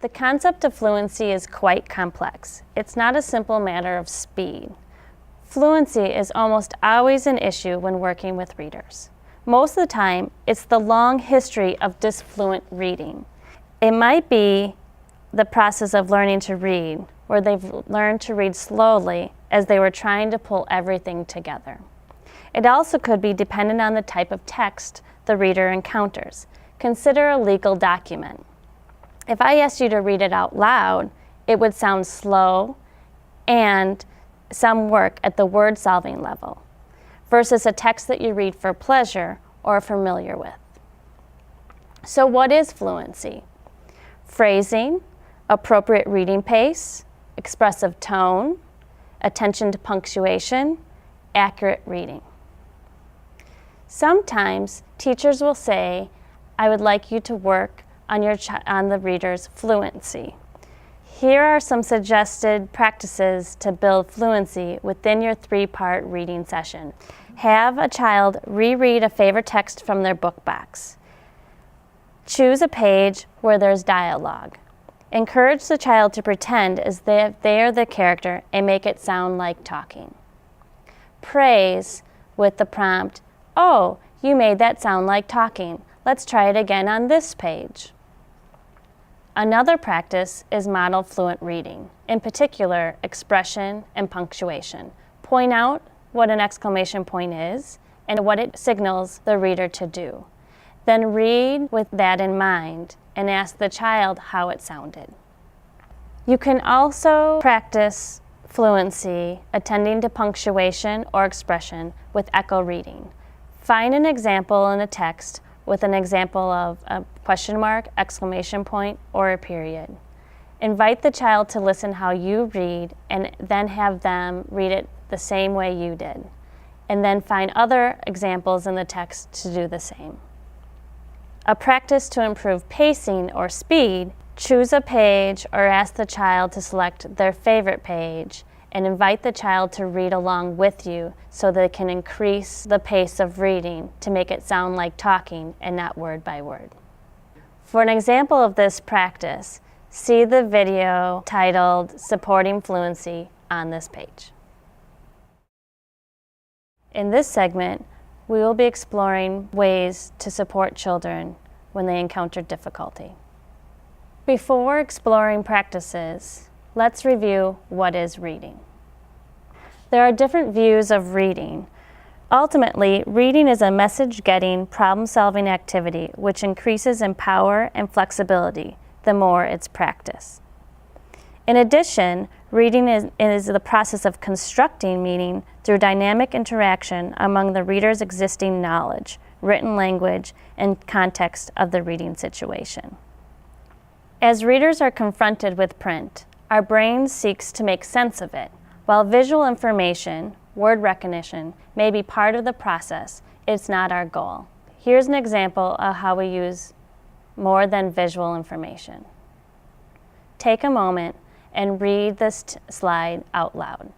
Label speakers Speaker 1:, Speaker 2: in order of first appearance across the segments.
Speaker 1: The concept of fluency is quite complex. It's not a simple matter of speed. Fluency is almost always an issue when working with readers. Most of the time, it's the long history of disfluent reading. It might be the process of learning to read, where they've learned to read slowly as they were trying to pull everything together. It also could be dependent on the type of text the reader encounters. Consider a legal document. If I asked you to read it out loud, it would sound slow and some work at the word-solving level, versus a text that you read for pleasure or are familiar with. So what is fluency? Phrasing, appropriate reading pace, expressive tone, attention to punctuation, accurate reading. Sometimes teachers will say, I would like you to work on the reader's fluency. Here are some suggested practices to build fluency within your 3-part reading session. Have a child reread a favorite text from their book box. Choose a page where there's dialogue. Encourage the child to pretend as if they are the character and make it sound like talking. Praise with the prompt, oh, you made that sound like talking. Let's try it again on this page. Another practice is model fluent reading, in particular expression and punctuation. Point out what an exclamation point is and what it signals the reader to do. Then read with that in mind and ask the child how it sounded. You can also practice fluency attending to punctuation or expression with echo reading. Find an example in a text with an example of a question mark, exclamation point, or a period. Invite the child to listen how you read and then have them read it the same way you did. And then find other examples in the text to do the same. A practice to improve pacing or speed, choose a page or ask the child to select their favorite page and invite the child to read along with you so they can increase the pace of reading to make it sound like talking and not word by word. For an example of this practice, see the video titled Supporting Fluency on this page. In this segment, we will be exploring ways to support children when they encounter difficulty. Before exploring practices, let's review what is reading. There are different views of reading. Ultimately, reading is a message-getting, problem-solving activity which increases in power and flexibility the more it's practiced. In addition, reading is the process of constructing meaning through dynamic interaction among the reader's existing knowledge, written language, and context of the reading situation. As readers are confronted with print, our brain seeks to make sense of it. While visual information, word recognition, may be part of the process, it's not our goal. Here's an example of how we use more than visual information. Take a moment and read this slide out loud.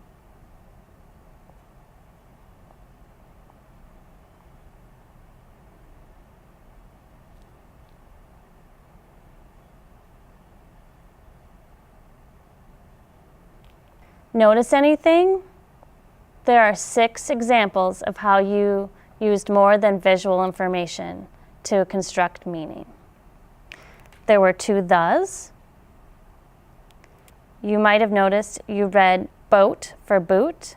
Speaker 1: Notice anything? There are 6 examples of how you used more than visual information to construct meaning. There were 2 thes. You might have noticed you read boat for boot.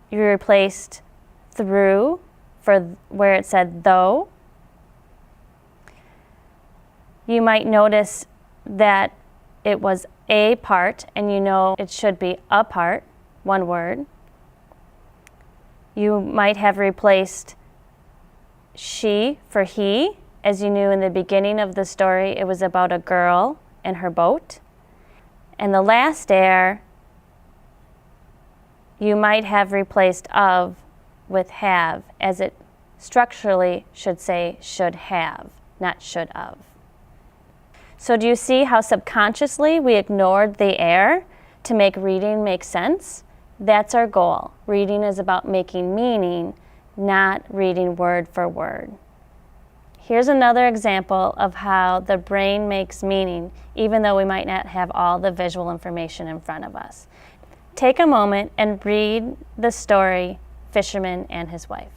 Speaker 1: You replaced through for where it said though. You might notice that it was a part, and you know it should be a part, one word. You might have replaced she for he, as you knew in the beginning of the story it was about a girl and her boat. And the last air, you might have replaced of with have, as it structurally should say should have, not should of. So do you see how subconsciously we ignored the air to make reading make sense? That's our goal. Reading is about making meaning, not reading word for word. Here's another example of how the brain makes meaning, even though we might not have all the visual information in front of us. Take a moment and read the story, Fisherman and His Wife.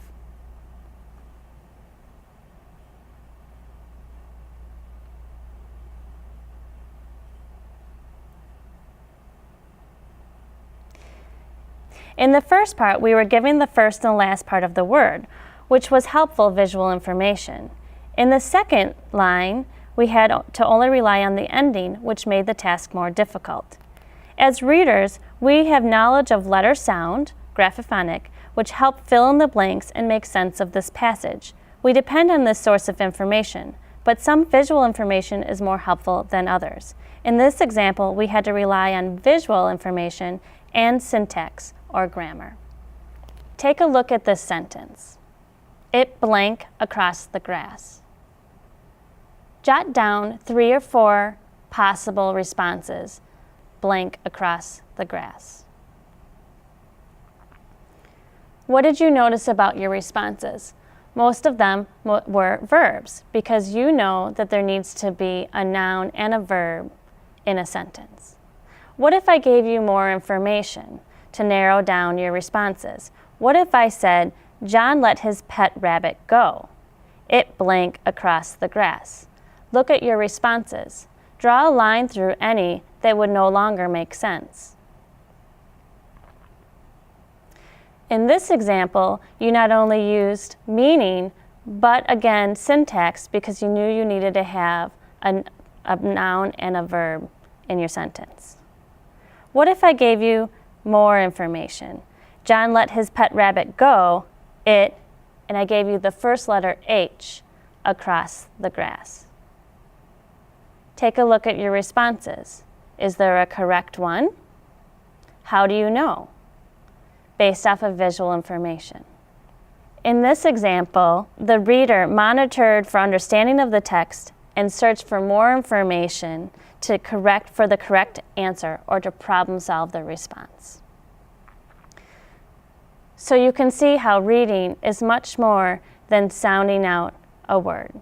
Speaker 1: In the first part, we were given the first and last part of the word, which was helpful visual information. In the second line, we had to only rely on the ending, which made the task more difficult. As readers, we have knowledge of letter sound, graphophonic, which help fill in the blanks and make sense of this passage. We depend on this source of information, but some visual information is more helpful than others. In this example, we had to rely on visual information and syntax or grammar. Take a look at this sentence. It blank across the grass. Jot down 3 or 4 possible responses, blank across the grass. What did you notice about your responses? Most of them were verbs, because you know that there needs to be a noun and a verb in a sentence. What if I gave you more information to narrow down your responses? What if I said, John let his pet rabbit go. It blank across the grass. Look at your responses. Draw a line through any that would no longer make sense. In this example, you not only used meaning, but again, syntax, because you knew you needed to have a noun and a verb in your sentence. What if I gave you more information? John let his pet rabbit go, it, and I gave you the first letter H across the grass. Take a look at your responses. Is there a correct one? How do you know? Based off of visual information. In this example, the reader monitored for understanding of the text and searched for more information to correct for the correct answer or to problem solve the response. So you can see how reading is much more than sounding out a word.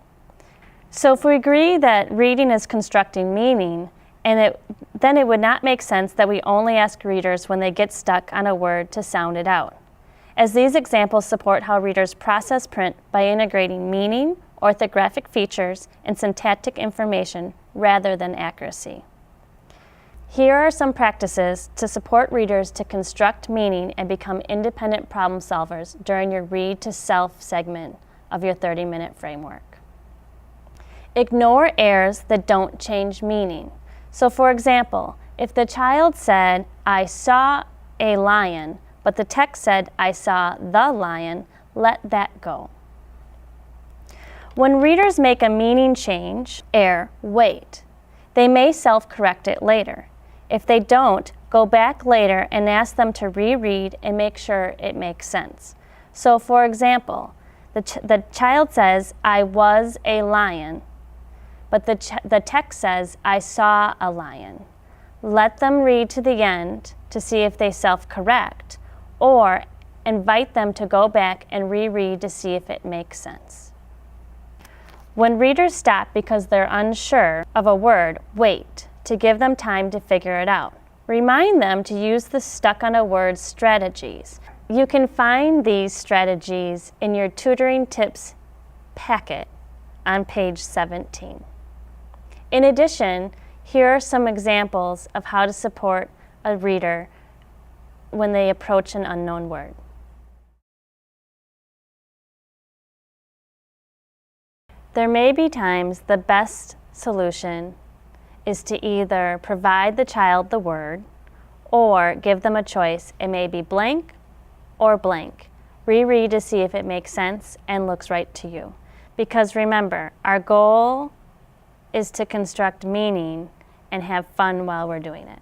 Speaker 1: So if we agree that reading is constructing meaning, then it would not make sense that we only ask readers when they get stuck on a word to sound it out, as these examples support how readers process print by integrating meaning, orthographic features, and syntactic information rather than accuracy. Here are some practices to support readers to construct meaning and become independent problem solvers during your Read to Self segment of your 30-minute framework. Ignore errors that don't change meaning. So for example, if the child said, I saw a lion, but the text said, I saw the lion, let that go. When readers make a meaning change, error, wait. They may self-correct it later. If they don't, go back later and ask them to reread and make sure it makes sense. So for example, the child says, I was a lion, but the text says, I saw a lion. Let them read to the end to see if they self-correct, or invite them to go back and reread to see if it makes sense. When readers stop because they're unsure of a word, wait to give them time to figure it out. Remind them to use the stuck on a word strategies. You can find these strategies in your tutoring tips packet on page 17. In addition, here are some examples of how to support a reader when they approach an unknown word. There may be times the best solution is to either provide the child the word or give them a choice. It may be blank or blank. Reread to see if it makes sense and looks right to you. Because remember, our goal is to construct meaning and have fun while we're doing it.